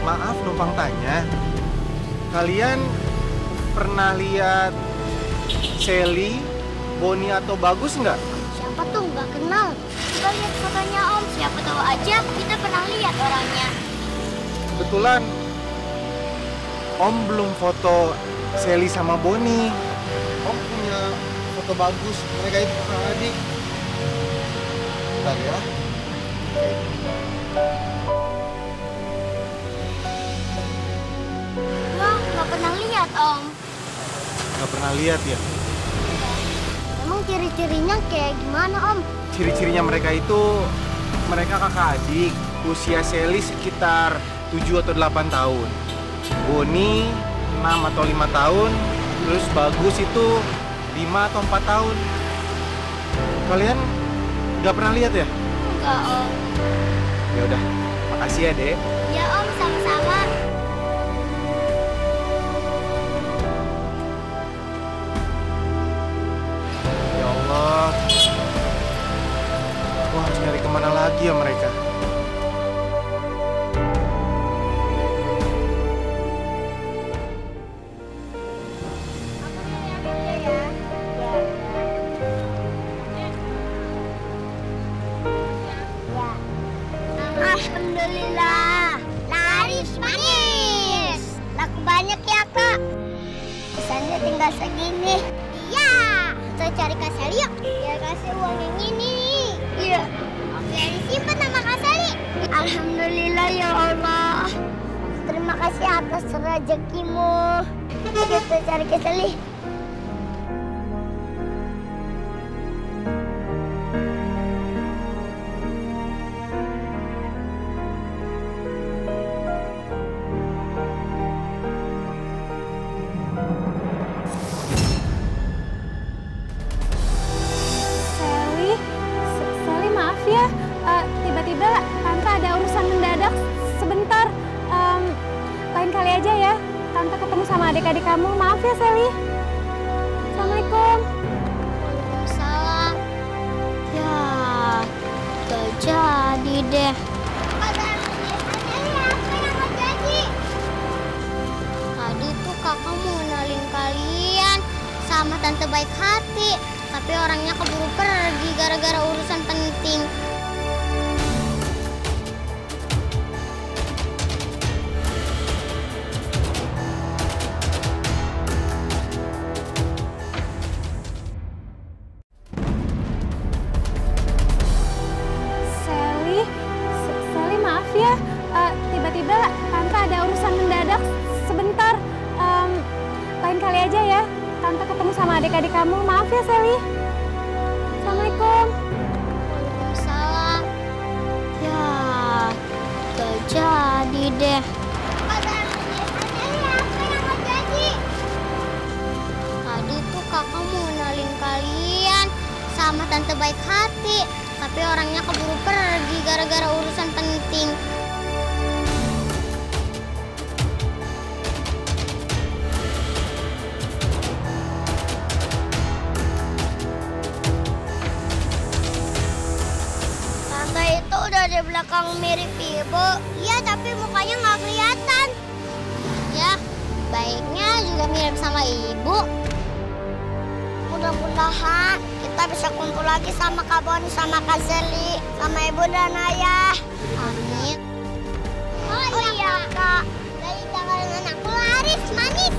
Maaf numpang tanya, kalian pernah lihat Sally, Boni atau Bagus nggak? Siapa tuh nggak kenal? Coba lihat fotonya Om, siapa tahu aja kita pernah lihat orangnya. Kebetulan Om belum foto Sally sama Boni. Om punya foto Bagus, mereka itu kakak adik. Bentar ya. Wah, nggak pernah lihat Om. Nggak pernah lihat ya? Emang ciri-cirinya kayak gimana Om? Ciri-cirinya mereka itu, mereka kakak adik. Usia Sally sekitar 7 atau 8 tahun. Boni 6 atau 5 tahun. Terus Bagus itu 5 atau 4 tahun. Kalian nggak pernah lihat ya? Enggak Om. Ya udah, makasih ya Dek. Ya Om, sama-sama. Ya Allah, aku harus nyari kemana lagi ya mereka? Alhamdulillah, laris manis. Laku banyak ya Kak. Pesannya tinggal segini. Iya, kita cari Kak Sally yuk. Dia kasih uang yang ini nih. Iya. Oke, disimpan sama Kak Sally. Alhamdulillah ya Allah. Terima kasih atas rezekimu. Kita cari Kak Sally. Sally, maaf ya. Tiba-tiba Tante ada urusan mendadak sebentar. Lain kali aja ya. Tante ketemu sama adik-adik kamu. Maaf ya, Sally. Assalamualaikum. Waalaikumsalam. Ya, gak jadi deh. Tadi tuh kakak mau kenalin kalian sama tante baik hati. Tapi orangnya keburu pergi gara-gara urusan penting. Sally, maaf ya. Tiba-tiba Tante ada urusan mendadak sebentar. Lain kali aja ya. Tante ketemu sama adik-adik kamu. Maaf ya, Sally. Assalamualaikum. Waalaikumsalam. Ya, gak jadi deh. Tadi tuh kakak mau kenalin kalian sama tante baik hati. Tapi orangnya keburu pergi gara-gara urusan penting. Tante itu udah di belakang mirip ibu. Iya, tapi mukanya nggak kelihatan. Ya, baiknya juga mirip sama ibu. Mudah-mudahan kita bisa kumpul lagi sama Kak Boni, sama Kak Sally, sama ibu dan ayah. Amin. Oh iya Kak, dari tangan anakku laris manis.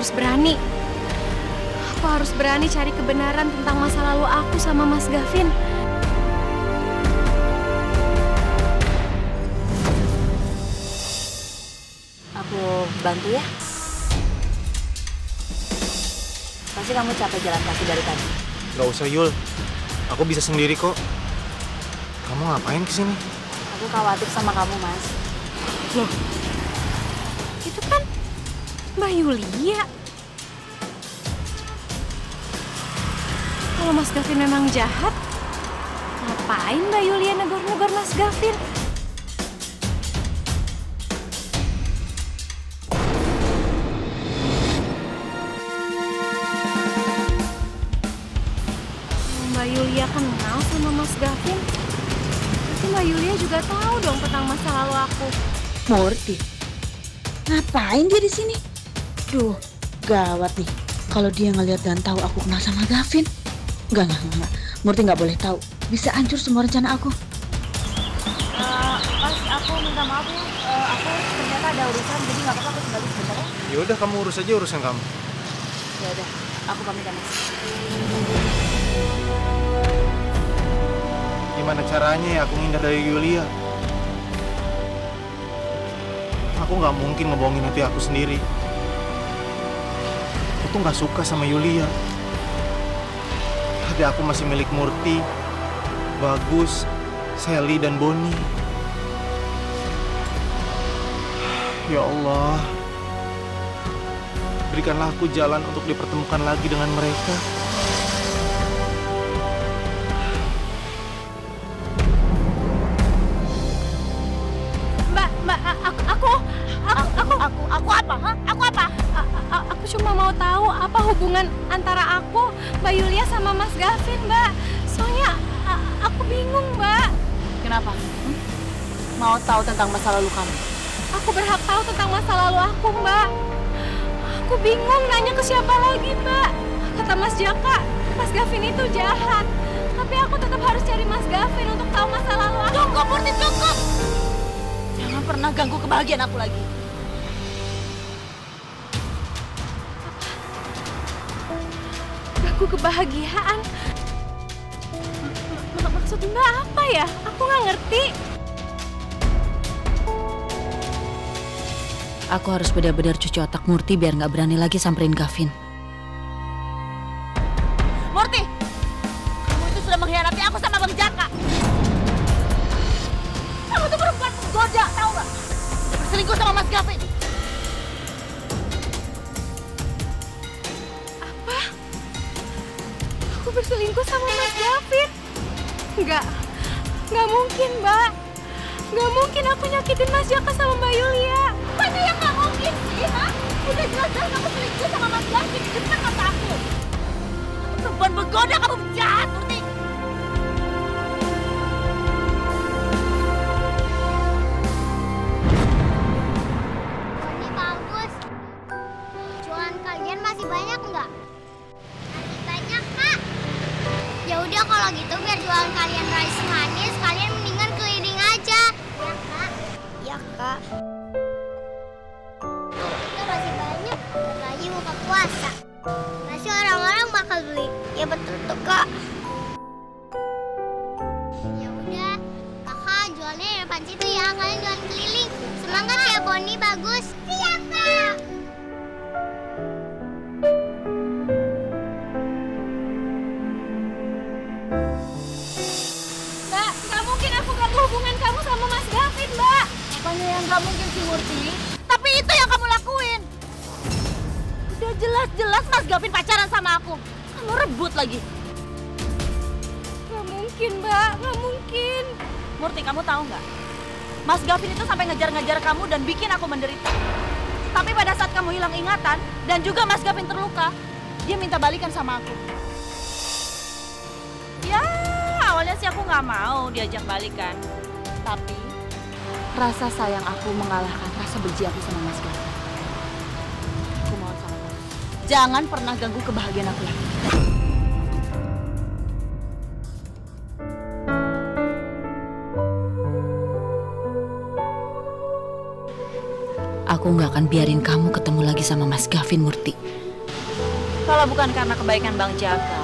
harus berani. Aku harus berani cari kebenaran tentang masa lalu aku sama Mas Gavin. Aku bantu ya. Pasti kamu capek jalan kaki dari tadi. Gak usah Yul, aku bisa sendiri kok. Kamu ngapain kesini? Aku khawatir sama kamu, Mas. Loh, itu kan Mbak Yulia. Kalau Mas Gavin memang jahat, ngapain Mbak Yulia negor-negor Mas Gavin? Mbak Yulia kenal sama Mas Gavin. Tapi Mbak Yulia juga tahu dong tentang masa lalu aku. Murti, ngapain dia di sini? Duh, gawat nih. Kalau dia ngeliat dan tahu aku kenal sama Gavin. Enggak. Murti nggak boleh tahu. Bisa hancur semua rencana aku. Mas, aku minta maaf ya. Aku ternyata ada urusan, jadi nggak apa-apa aku kembali sebentar ya. Ya udah, kamu urus aja urusan kamu. Ya udah, aku pamit ya, Mas. Gimana caranya ya aku ngindar dari Yulia? Aku nggak mungkin ngebohongin hati aku sendiri. Aku tuh nggak suka sama Yulia. Hati aku masih milik Murti, Bagus, Sally, dan Boni. Ya Allah, berikanlah aku jalan untuk dipertemukan lagi dengan mereka. Aku apa? Hah? Aku apa? Aku cuma mau tahu apa hubungan antara aku, Mbak Yulia sama Mas Gavin, Mbak. Soalnya aku bingung, Mbak. Kenapa? Mau tahu tentang masa lalu kamu? Aku berhak tahu tentang masa lalu aku, Mbak. Aku bingung nanya ke siapa lagi, Mbak. Kata Mas Jaka, Mas Gavin itu jahat. Tapi aku tetap harus cari Mas Gavin untuk tahu masa lalu aku. Cukup, Murti, cukup! Jangan pernah ganggu kebahagiaan aku lagi. Aku kebahagiaan. Maksud Mbak apa ya? Aku nggak ngerti. Aku harus benar-benar cuci otak Murti biar nggak berani lagi samperin Gavin. Murti! Kamu itu sudah mengkhianati aku sama Bang Jaka. Kamu tuh perempuan penggoda, tahu nggak? Sudah berselingkuh sama Mas Gavin. Aku berselingkuh sama Mas Gavin. Nggak mungkin, Mbak. Nggak mungkin aku nyakitin Mas Jaka sama Mbak Yulia. Mana yang nggak mungkin sih, ha? Udah jelas-jelas kamu selingkuh sama Mas Gavin di depan mata aku. Kamu perempuan menggoda, kamu jahat, Murti. Ini bagus. Jualan kalian masih banyak nggak? Masih banyak, Kak. Ya udah kalau gitu biar jualan kalian rice manis, kalian mendingan keliling aja. Ya, Kak. Ya, Kak. Itu masih banyak, lagi buka puasa. Masih orang-orang bakal beli. Ya betul tuh, Kak. Ya udah, Kakak jualnya di depan situ ya. Kalian jualan keliling. Semangat ya, Boni, Bagus. Siap, Kak. Mbak, nggak mungkin aku ganggu hubungan kamu sama Mas Gavin, Mbak. Apanya yang nggak mungkin sih, Murti? Tapi itu yang kamu lakuin. Udah jelas-jelas Mas Gavin pacaran sama aku. Kamu rebut lagi. Nggak mungkin, Mbak. Nggak mungkin. Murti, kamu tahu nggak? Mas Gavin itu sampai ngejar-ngejar kamu dan bikin aku menderita. Tapi pada saat kamu hilang ingatan dan juga Mas Gavin terluka, dia minta balikan sama aku. Ya, awalnya sih aku nggak mau diajak balikan. Tapi rasa sayang aku mengalahkan rasa benci aku sama Mas Gavin. Aku mohon sama kamu, jangan pernah ganggu kebahagiaan aku lagi. Aku aku nggak akan biarin kamu ketemu lagi sama Mas Gavin, Murti. Kalau bukan karena kebaikan Bang Jaka,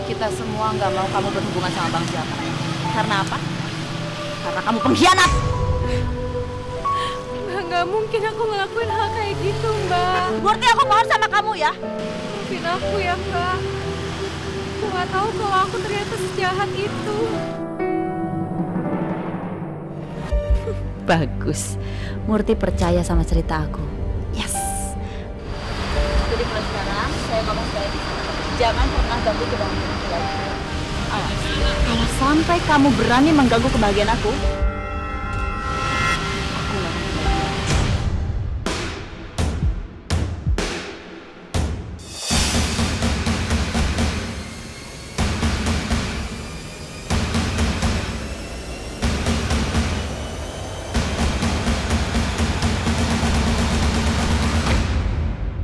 kita semua nggak mau kamu berhubungan sama Bang Jaka. Karena apa? Karena kamu pengkhianat. Mbak, nggak mungkin aku ngelakuin hal kayak gitu, Mbak. Murti, aku mohon sama kamu ya. Maafin aku ya, Mbak. Aku nggak tahu kalau aku ternyata sejahat itu. Bagus, Murti percaya sama cerita aku. Yes. Jadi mulai sekarang saya ngomong sekali lagi, jangan pernah ganggu kebahagiaan aku lagi. Awas, kalau sampai kamu berani mengganggu kebahagiaan aku,